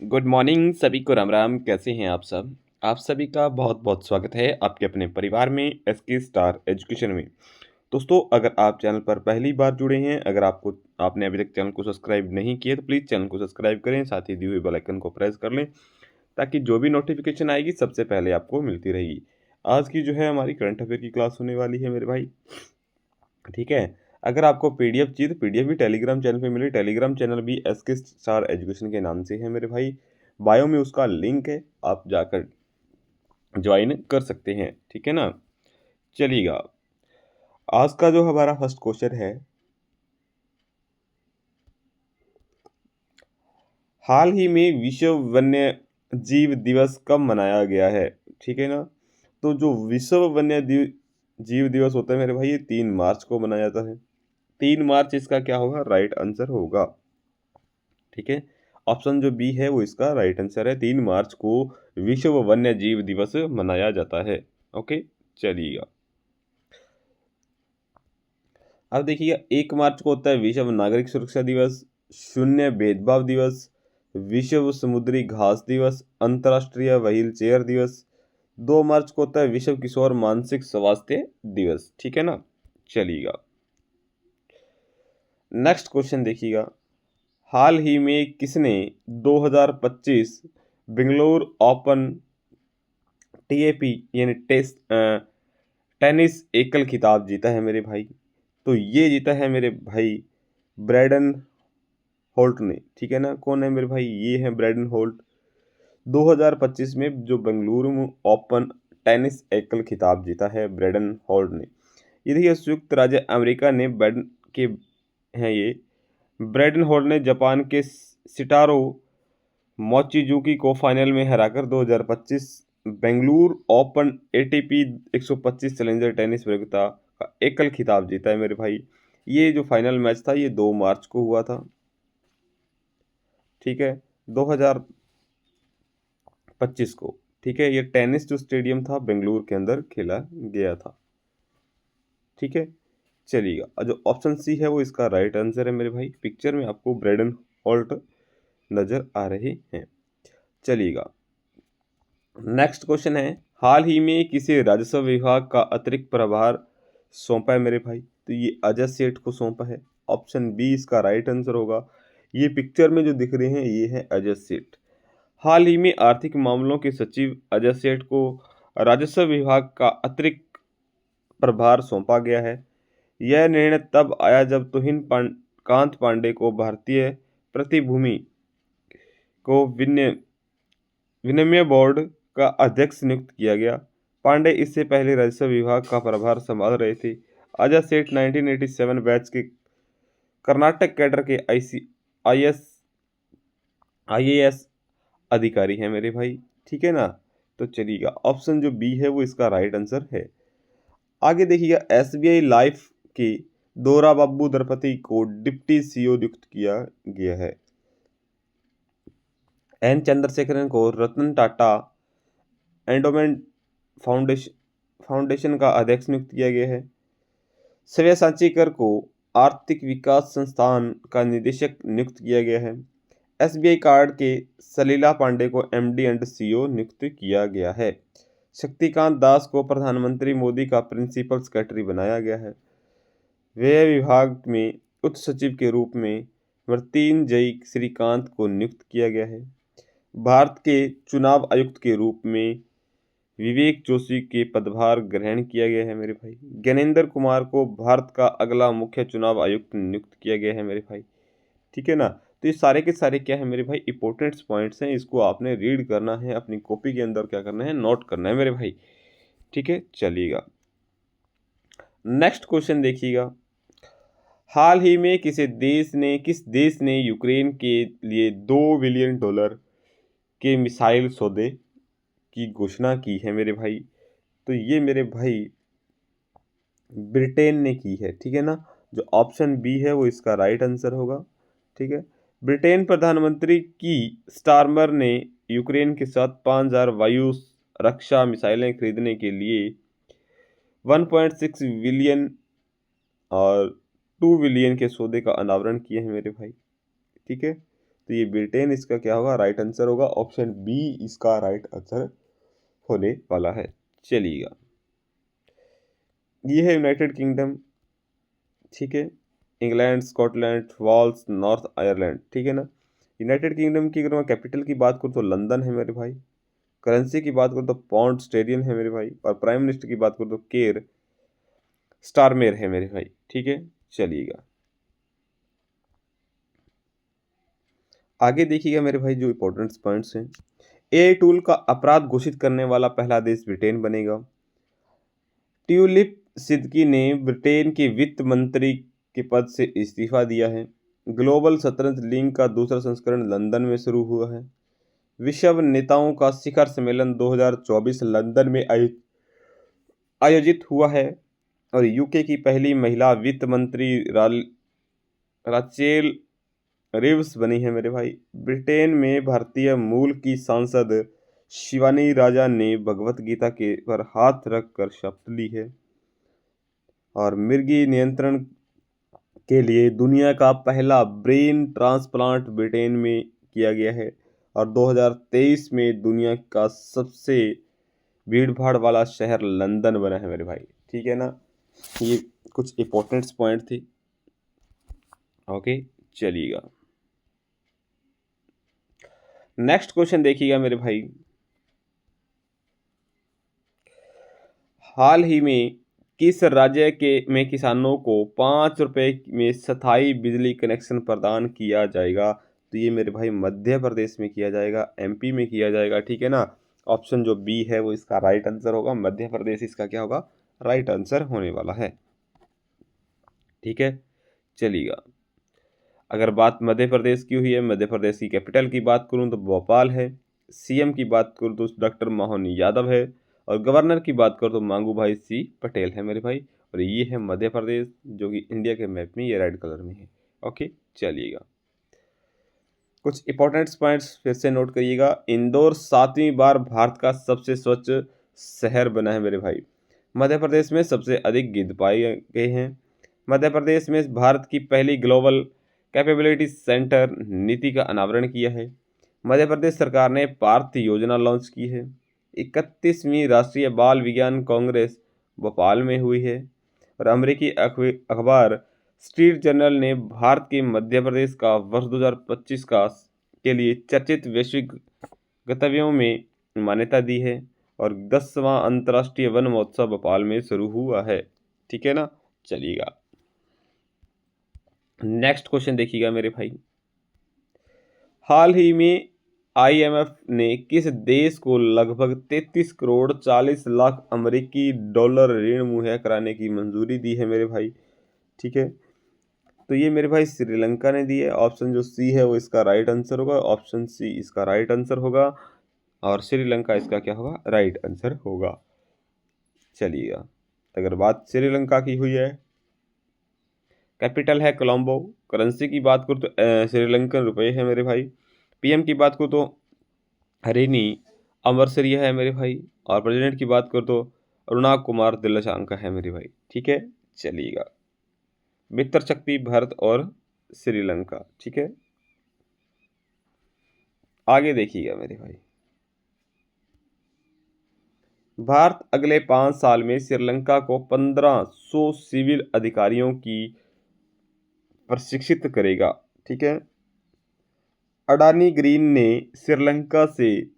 Good morning सभी को राम राम। कैसे हैं आप सब? आप सभी का बहुत बहुत स्वागत है आपके अपने परिवार में एसके स्टार एजुकेशन में। दोस्तों, अगर आप चैनल पर पहली बार जुड़े हैं, अगर आपने अभी तक चैनल को सब्सक्राइब नहीं किया तो प्लीज़ चैनल को सब्सक्राइब करें, साथ ही दिए हुए बेल आइकन को प्रेस कर लें ताकि जो भी नोटिफिकेशन आएगी सबसे पहले आपको मिलती रहेगी। आज की जो है हमारी करंट अफेयर की क्लास होने वाली है मेरे भाई। ठीक है। अगर आपको पीडीएफ चाहिए तो पीडीएफ भी टेलीग्राम चैनल पे मिले। टेलीग्राम चैनल भी एसके स्टार एजुकेशन के नाम से है मेरे भाई। बायो में उसका लिंक है, आप जाकर ज्वाइन कर सकते हैं। ठीक है ना। चलिएगा, आज का जो हमारा फर्स्ट क्वेश्चन है, हाल ही में विश्व वन्य जीव दिवस कब मनाया गया है? ठीक है ना। तो जो विश्व जीव दिवस होता है मेरे भाई, ये 3 मार्च को मनाया जाता है। 3 मार्च इसका क्या होगा? राइट आंसर होगा। ठीक है। ऑप्शन जो बी है वो इसका राइट आंसर है। 3 मार्च को विश्व वन्य जीव दिवस मनाया जाता है। ओके, चलिएगा। अब देखिएगा, 1 मार्च को होता है विश्व नागरिक सुरक्षा दिवस, शून्य भेदभाव दिवस, विश्व समुद्री घास दिवस, अंतर्राष्ट्रीय व्हील चेयर दिवस। 2 मार्च को होता है विश्व किशोर मानसिक स्वास्थ्य दिवस। ठीक है ना। चलिएगा, नेक्स्ट क्वेश्चन देखिएगा। हाल ही में किसने 2025 बेंगलुरु ओपन टीएपी यानी टेनिस एकल खिताब जीता है मेरे भाई? तो ये जीता है मेरे भाई ब्रैडन होल्ट ने। ठीक है ना। कौन है मेरे भाई? ये है ब्रैडन होल्ट। 2025 में जो बेंगलुरु ओपन टेनिस एकल खिताब जीता है ब्रैडन होल्ट ने। ये देखिए, संयुक्त राज्य अमेरिका ने बैडन के हैं ये। ब्रैडन होल्ट ने जापान के सिटारो मोचिजुकी को फाइनल में हराकर 2025 Bengaluru open ATP 125 challenger tennis प्रतियोगिता का एकल खिताब जीता है मेरे भाई। ये जो फाइनल मैच था ये 2 मार्च को हुआ था। ठीक है, 2025 को। ठीक है, ये टेनिस जो स्टेडियम था बेंगलुरु के अंदर खेला गया था। ठीक है, चलिएगा। और जो ऑप्शन सी है वो इसका राइट आंसर है मेरे भाई। पिक्चर में आपको ब्रैडन हॉल्ट नजर आ रहे हैं। चलिएगा, नेक्स्ट क्वेश्चन है, हाल ही में किसे राजस्व विभाग का अतिरिक्त प्रभार सौंपा है मेरे भाई? तो ये अजय सेठ को सौंपा है। ऑप्शन बी इसका राइट आंसर होगा। ये पिक्चर में जो दिख रहे हैं ये है अजय सेठ। हाल ही में आर्थिक मामलों के सचिव अजय सेठ को राजस्व विभाग का अतिरिक्त प्रभार सौंपा गया है। यह निर्णय तब आया जब कांत पांडे को भारतीय प्रतिभूति को विनिमय बोर्ड का अध्यक्ष नियुक्त किया गया। पांडे इससे पहले राजस्व विभाग का प्रभार संभाल रहे थे। अजय सेठ 1987 बैच के कर्नाटक कैडर के आईएएस अधिकारी हैं मेरे भाई। ठीक है ना। तो चलिएगा, ऑप्शन जो बी है वो इसका राइट आंसर है। आगे देखिएगा, एसबीआई लाइफ के दोरा बाबू दरपति को डिप्टी सीईओ नियुक्त किया गया है। एन चंद्रशेखरन को रतन टाटा एंडोमेंट फाउंडेशन का अध्यक्ष नियुक्त किया गया है। सव्यसाचीकर को आर्थिक विकास संस्थान का निदेशक नियुक्त किया गया है। एसबीआई कार्ड के सलीला पांडे को एमडी एंड सीईओ नियुक्त किया गया है। शक्तिकांत दास को प्रधानमंत्री मोदी का प्रिंसिपल सेक्रेटरी बनाया गया है। व्यय विभाग में उच्च सचिव के रूप में मृत्युंजयी श्रीकांत को नियुक्त किया गया है। भारत के चुनाव आयुक्त के रूप में विवेक जोशी के पदभार ग्रहण किया गया है मेरे भाई। ज्ञानेंद्र कुमार को भारत का अगला मुख्य चुनाव आयुक्त नियुक्त किया गया है मेरे भाई। ठीक है ना। तो ये सारे के सारे क्या है मेरे भाई? इंपॉर्टेंट पॉइंट्स हैं। इसको आपने रीड करना है, अपनी कॉपी के अंदर क्या करना है? नोट करना है मेरे भाई। ठीक है, चलिएगा, नेक्स्ट क्वेश्चन देखिएगा। हाल ही में किस देश ने यूक्रेन के लिए $2 बिलियन के मिसाइल सौदे की घोषणा की है मेरे भाई? तो ये मेरे भाई ब्रिटेन ने की है। ठीक है ना। जो ऑप्शन बी है वो इसका राइट आंसर होगा। ठीक है, ब्रिटेन प्रधानमंत्री की स्टारमर ने यूक्रेन के साथ 5,000 वायु रक्षा मिसाइलें खरीदने के लिए 1.6 बिलियन और 2 बिलियन के सौदे का अनावरण किए हैं मेरे भाई। ठीक है, तो ये ब्रिटेन इसका क्या होगा, राइट आंसर होगा। ऑप्शन बी इसका राइट आंसर होने वाला है। चलिएगा, ये है यूनाइटेड किंगडम, ठीक है। England, Scotland, walls, north Ireland, ठीक है ना। यूनाइटेड किंगडम की अगर मैं कैपिटल की बात करूँ तो लंदन है मेरे भाई। करेंसी की बात करूँ तो पौंड स्टेडियन है मेरे भाई। और प्राइम मिनिस्टर की बात करूँ तो केर स्टारमेर है मेरे भाई, ठीक है। चलिएगा, आगे देखिएगा मेरे भाई जो इंपॉर्टेंट पॉइंट्स हैं। एआई टूल का अपराध घोषित करने वाला पहला देश ब्रिटेन बनेगा। ट्यूलिप सिद्दीकी ने ब्रिटेन के वित्त मंत्री के पद से इस्तीफा दिया है। ग्लोबल शतरंज लीग का दूसरा संस्करण लंदन में शुरू हुआ है। विश्व नेताओं का शिखर सम्मेलन 2024 लंदन में आयोजित हुआ है। और यूके की पहली महिला वित्त मंत्री राचेल रिव्स बनी है मेरे भाई। ब्रिटेन में भारतीय मूल की सांसद शिवानी राजा ने भगवत गीता के पर हाथ रखकर शपथ ली है। और मिर्गी नियंत्रण के लिए दुनिया का पहला ब्रेन ट्रांसप्लांट ब्रिटेन में किया गया है। और 2023 में दुनिया का सबसे भीड़ भाड़ वाला शहर लंदन बना है मेरे भाई, ठीक है ना। ये कुछ इंपॉर्टेंट पॉइंट थी। ओके, चलिएगा, नेक्स्ट क्वेश्चन देखिएगा मेरे भाई। हाल ही में किस राज्य के में किसानों को 5 रुपए में स्थायी बिजली कनेक्शन प्रदान किया जाएगा? तो ये मेरे भाई मध्य प्रदेश में किया जाएगा, एमपी में किया जाएगा, ठीक है ना। ऑप्शन जो बी है वो इसका राइट आंसर होगा। मध्य प्रदेश इसका क्या होगा, राइट आंसर होने वाला है, ठीक है। चलिएगा, अगर बात मध्य प्रदेश की हुई है, मध्य प्रदेश की कैपिटल की बात करूं तो भोपाल है। सीएम की बात करूं तो डॉक्टर मोहन यादव है। और गवर्नर की बात करूं तो मांगू भाई सी पटेल है मेरे भाई। और ये है मध्य प्रदेश, जो कि इंडिया के मैप में ये रेड कलर में है। ओके, चलिएगा, कुछ इंपॉर्टेंट पॉइंट्स फिर से नोट करिएगा। इंदौर 7वीं बार भारत का सबसे स्वच्छ शहर बना है मेरे भाई। मध्य प्रदेश में सबसे अधिक गिद्ध पाए गए हैं। मध्य प्रदेश में भारत की पहली ग्लोबल कैपेबिलिटी सेंटर नीति का अनावरण किया है। मध्य प्रदेश सरकार ने पार्थ योजना लॉन्च की है। 31वीं राष्ट्रीय बाल विज्ञान कांग्रेस भोपाल में हुई है। और अमेरिकी अखबार स्ट्रीट जर्नल ने भारत के मध्य प्रदेश का वर्ष 2025 के लिए चर्चित वैश्विक गंतव्यों में मान्यता दी है। और 10वां अंतर्राष्ट्रीय वन महोत्सव भोपाल में शुरू हुआ है, ठीक है ना। चलिएगा, नेक्स्ट क्वेश्चन देखिएगा मेरे भाई। हाल ही में आईएमएफ ने किस देश को लगभग 33 करोड़ 40 लाख अमेरिकी डॉलर ऋण मुहैया कराने की मंजूरी दी है मेरे भाई, ठीक है। तो ये मेरे भाई श्रीलंका ने दी है। ऑप्शन जो सी है वो इसका राइट आंसर होगा। ऑप्शन सी इसका राइट आंसर होगा। और श्रीलंका इसका क्या होगा, राइट आंसर होगा। चलिएगा, अगर बात श्रीलंका की हुई है, कैपिटल है कोलंबो। करेंसी की बात करूँ तो श्रीलंकन रुपये है मेरे भाई। पीएम की बात करूँ तो हरिनी अमरसरिया है मेरे भाई। और प्रेसिडेंट की बात करूँ तो अरुणा कुमार दिलशांका है मेरे भाई, ठीक है। चलिएगा, मित्र शक्ति भारत और श्रीलंका, ठीक है। आगे देखिएगा मेरे भाई। भारत अगले 5 साल में श्रीलंका को 1500 सिविल अधिकारियों की प्रशिक्षित करेगा, ठीक है। अडानी ग्रीन ने श्रीलंका से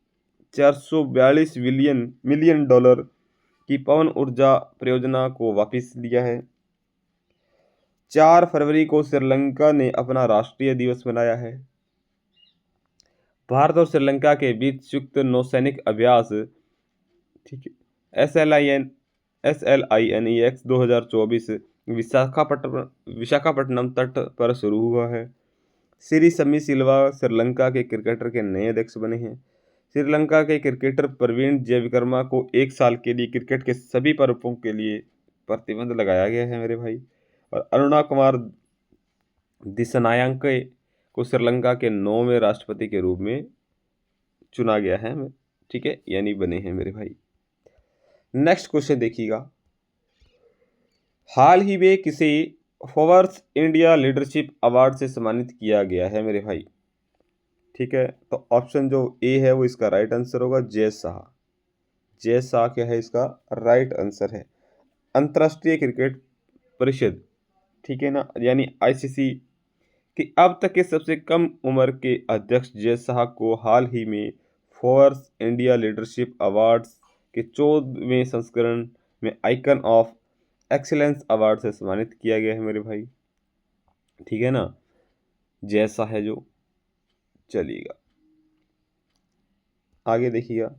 442 मिलियन डॉलर की पवन ऊर्जा परियोजना को वापस लिया है। 4 फरवरी को श्रीलंका ने अपना राष्ट्रीय दिवस मनाया है। भारत और श्रीलंका के बीच संयुक्त नौसैनिक अभ्यास, ठीक है, SLINEX 2024 विशाखापट्टनम तट पर शुरू हुआ है। श्री समी सिल्वा श्रीलंका के क्रिकेटर के नए अध्यक्ष बने हैं। श्रीलंका के क्रिकेटर प्रवीण जयविक्रमा को 1 साल के लिए क्रिकेट के सभी रूपों के लिए प्रतिबंध लगाया गया है मेरे भाई। और अरुणा कुमार दिसनायके को श्रीलंका के 9वें राष्ट्रपति के रूप में चुना गया है, ठीक है, यानी बने हैं मेरे भाई। नेक्स्ट क्वेश्चन देखिएगा। हाल ही में किसे फोर्ब्स इंडिया लीडरशिप अवार्ड से सम्मानित किया गया है मेरे भाई? ठीक है, तो ऑप्शन जो ए है वो इसका राइट आंसर होगा, जय शाह। जय शाह क्या है इसका राइट आंसर है। अंतर्राष्ट्रीय क्रिकेट परिषद, ठीक है ना, यानी आईसीसी कि अब तक के सबसे कम उम्र के अध्यक्ष जय शाह को हाल ही में फोर्ब्स इंडिया लीडरशिप अवार्ड्स के 14वें संस्करण में आइकन ऑफ एक्सीलेंस अवार्ड से सम्मानित किया गया है मेरे भाई। ठीक है ना, जय शाह है जो। चलिएगा आगे देखिएगा,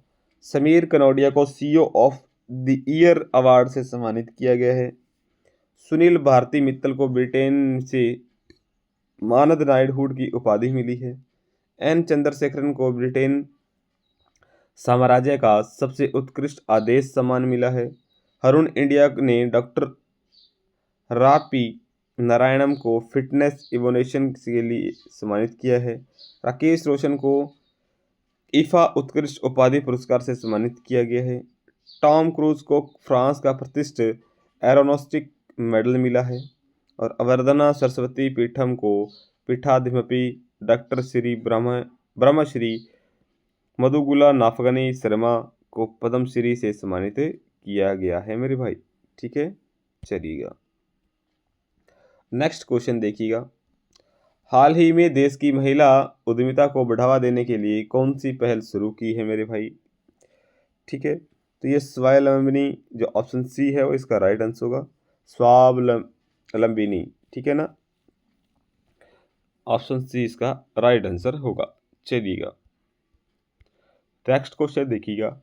समीर कनौडिया को CEO of the year award से सम्मानित किया गया है। सुनील भारती मित्तल को ब्रिटेन से मानद नाइटहुड की उपाधि मिली है। एन चंद्रशेखरन को ब्रिटेन साम्राज्य का सबसे उत्कृष्ट आदेश सम्मान मिला है। हरुण इंडिया ने डॉक्टर रापी नारायणम को फिटनेस इवोल्यूशन के लिए सम्मानित किया है। राकेश रोशन को ईफा उत्कृष्ट उपाधि पुरस्कार से सम्मानित किया गया है। टॉम क्रूज को फ्रांस का प्रतिष्ठित एरोनॉस्टिक मेडल मिला है। और अवर्धना सरस्वती पीठम को पीठाधिपति डॉक्टर श्री ब्रह्मश्री मधुगुला नाफगनी शर्मा को पद्मश्री से सम्मानित किया गया है मेरे भाई। ठीक है, चलिएगा नेक्स्ट क्वेश्चन देखिएगा, हाल ही में देश की महिला उद्यमिता को बढ़ावा देने के लिए कौन सी पहल शुरू की है मेरे भाई। ठीक है, तो ये स्वावलंबिनी जो ऑप्शन सी है वो इसका राइट आंसर होगा, स्वावलंबिनी। ठीक है ना, ऑप्शन सी इसका राइट आंसर होगा। चलिएगा नेक्स्ट क्वेश्चन देखिएगा,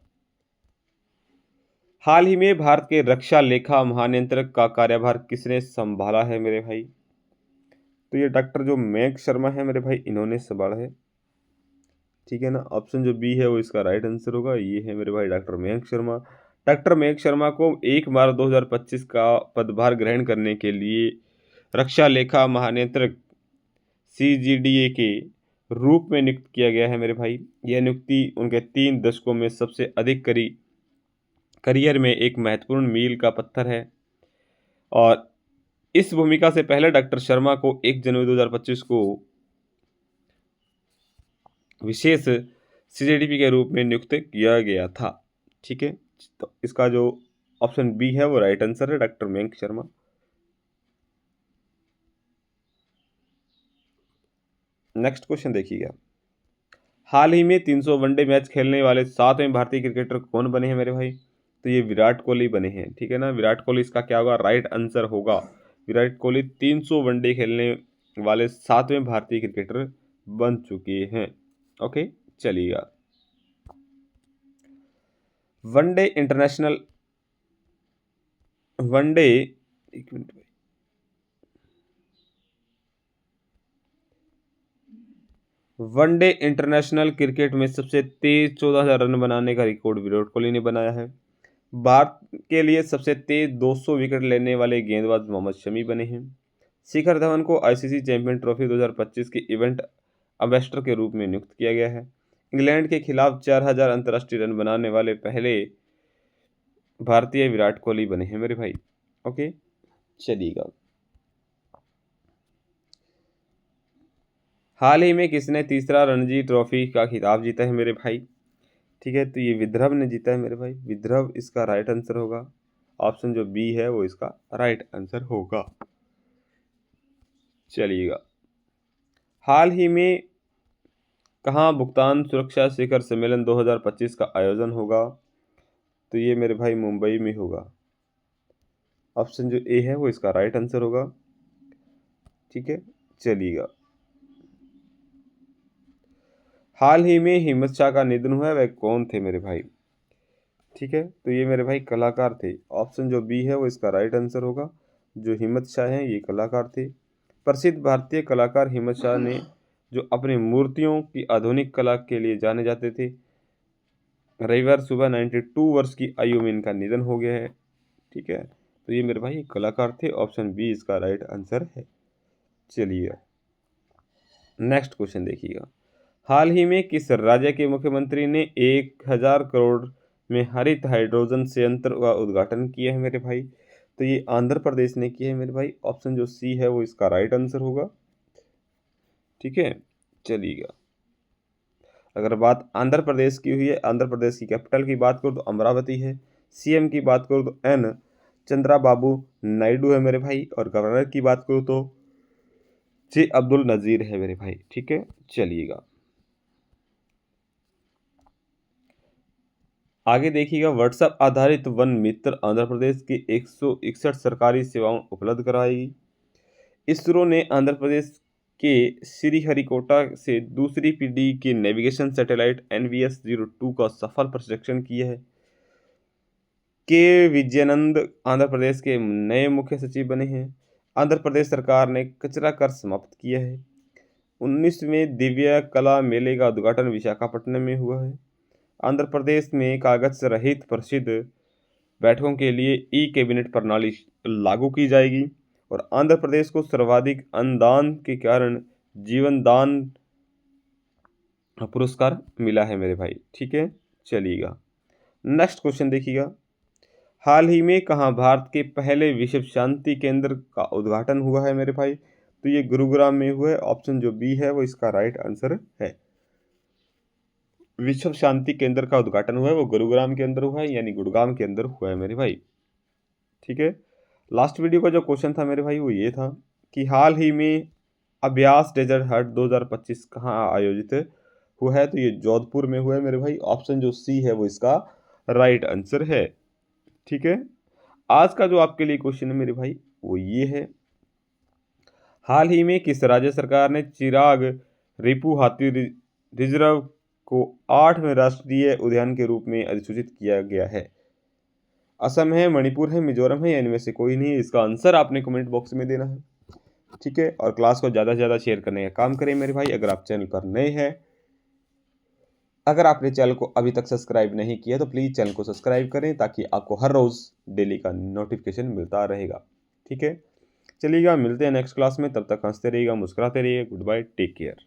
हाल ही में भारत के रक्षा लेखा महानियंत्रक का कार्यभार किसने संभाला है मेरे भाई। तो ये डॉक्टर जो मयंक शर्मा है मेरे भाई, इन्होंने संभाला है। ठीक है ना, ऑप्शन जो बी है वो इसका राइट आंसर होगा, ये है मेरे भाई डॉक्टर मयंक शर्मा। डॉक्टर मयंक शर्मा को 1 मार्च 2025 का पदभार ग्रहण करने के लिए रक्षा लेखा महानियंत्रक CGDA के रूप में नियुक्त किया गया है मेरे भाई। यह नियुक्ति उनके 3 दशकों में सबसे अधिक करियर में एक महत्वपूर्ण मील का पत्थर है। और इस भूमिका से पहले डॉक्टर शर्मा को 1 जनवरी 2025 को विशेष CGDP के रूप में नियुक्त किया गया था। ठीक है, तो इसका जो ऑप्शन बी है वो राइट आंसर है, doctor Mayank Sharma. Next question देखिएगा, हाल ही में 300 वनडे मैच खेलने वाले 7वें भारतीय क्रिकेटर कौन बने हैं मेरे भाई। तो ये विराट कोहली बने हैं। ठीक है ना, विराट कोहली इसका क्या होगा राइट आंसर होगा। विराट कोहली 300 वनडे खेलने वाले 7वें भारतीय क्रिकेटर बन चुके हैं। ओके, चलिएगा वनडे इंटरनेशनल वनडे एक मिनट भाई, वनडे इंटरनेशनल क्रिकेट में सबसे तेज 14,000 रन बनाने का रिकॉर्ड विराट कोहली ने बनाया है। भारत के लिए सबसे तेज 200 विकेट लेने वाले गेंदबाज मोहम्मद शमी बने हैं। शिखर धवन को आईसीसी चैंपियन ट्रॉफी 2025 के इवेंट एम्बेसडर के रूप में नियुक्त किया गया है। इंग्लैंड के खिलाफ 4,000 अंतर्राष्ट्रीय रन बनाने वाले पहले भारतीय विराट कोहली बने हैं मेरे भाई। ओके, चलिएगा हाल ही में किसने तीसरा रणजी ट्रॉफी का खिताब जीता है मेरे भाई। ठीक है, तो ये विदर्भ ने जीता है मेरे भाई, विदर्भ इसका राइट आंसर होगा। ऑप्शन जो बी है वो इसका राइट आंसर होगा। चलिएगा हाल ही में कहाँ भुगतान सुरक्षा शिखर सम्मेलन 2025 का आयोजन होगा। तो ये मेरे भाई मुंबई में होगा। ऑप्शन जो ए है वो इसका राइट आंसर होगा। ठीक है, चलिएगा हाल ही में हिम्मत शाह का निधन हुआ है, वह कौन थे मेरे भाई। ठीक है, तो ये मेरे भाई कलाकार थे। ऑप्शन जो बी है वो इसका राइट आंसर होगा। जो हिम्मत शाह हैं ये कलाकार थे। प्रसिद्ध भारतीय कलाकार हिम्मत शाह ने जो अपनी मूर्तियों की आधुनिक कला के लिए जाने जाते थे, रविवार सुबह 92 वर्ष की आयु में इनका निधन हो गया है। ठीक है, तो ये मेरे भाई कलाकार थे। ऑप्शन बी इसका राइट आंसर है। चलिए नेक्स्ट क्वेश्चन देखिएगा, हाल ही में किस राज्य के मुख्यमंत्री ने 1,000 करोड़ में हरित हाइड्रोजन संयंत्र का उद्घाटन किया है मेरे भाई। तो ये आंध्र प्रदेश ने किया है मेरे भाई। ऑप्शन जो सी है वो इसका राइट आंसर होगा। ठीक है, चलिएगा अगर बात आंध्र प्रदेश की हुई है, आंध्र प्रदेश की कैपिटल की बात करूँ तो अमरावती है। सीएम की बात करूँ तो एन चंद्राबाबू नायडू है मेरे भाई, और गवर्नर की बात करूँ तो जे अब्दुल नज़ीर है मेरे भाई। ठीक है, चलिएगा आगे देखिएगा। व्हाट्सएप आधारित वन मित्र आंध्र प्रदेश की 161 सरकारी सेवाओं उपलब्ध कराएगी। इसरो ने आंध्र प्रदेश के श्रीहरिकोटा से दूसरी पीढ़ी के नेविगेशन सैटेलाइट NVS-02 का सफल प्रक्षेपण किया है। के विजयानंद आंध्र प्रदेश के नए मुख्य सचिव बने हैं। आंध्र प्रदेश सरकार ने कचरा कर समाप्त किया है। 19वें दिव्य कला मेले का उद्घाटन विशाखापट्टनम में हुआ है। आंध्र प्रदेश में कागज रहित प्रसिद्ध बैठकों के लिए ई कैबिनेट प्रणाली लागू की जाएगी। और आंध्र प्रदेश को सर्वाधिक अन्नदान के कारण जीवन दान पुरस्कार मिला है मेरे भाई। ठीक है, चलिएगा नेक्स्ट क्वेश्चन देखिएगा। हाल ही में कहाँ भारत के पहले विश्व शांति केंद्र का उद्घाटन हुआ है मेरे भाई? तो ये गुरुग्राम में हुआ है। ऑप्शन जो बी है वो इसका राइट आंसर है। विश्व शांति केंद्र का उद्घाटन हुआ है वो गुरुग्राम के अंदर हुआ है, यानी गुड़गांव के अंदर हुआ है मेरे भाई। ठीक है, लास्ट वीडियो का जो क्वेश्चन था मेरे भाई वो ये था कि हाल ही में अभ्यास डेजर्ट हट 2025 कहाँ आयोजित हुआ है? तो ये जोधपुर में हुआ है मेरे भाई। ऑप्शन जो सी है वो इसका राइट आंसर है। ठीक है, आज का जो आपके लिए क्वेश्चन है मेरे भाई वो ये है, हाल ही में किस राज्य सरकार ने चिराग रिपु हाथी रिजर्व को 8वें राष्ट्रीय उद्यान के रूप में अधिसूचित किया गया है? असम है, मणिपुर है, मिजोरम है, या इनमें से कोई नहीं है? इसका आंसर आपने कमेंट बॉक्स में देना है। ठीक है, और क्लास को ज़्यादा से ज़्यादा शेयर करने का काम करें मेरे भाई। अगर आप चैनल पर नए हैं, अगर आपने चैनल को अभी तक सब्सक्राइब नहीं किया तो प्लीज़ चैनल को सब्सक्राइब करें ताकि आपको हर रोज़ डेली का नोटिफिकेशन मिलता रहेगा। ठीक है, चलिएगा मिलते हैं नेक्स्ट क्लास में। तब तक हंसते रहिएगा, मुस्कुराते रहिएगा। Good bye, take care.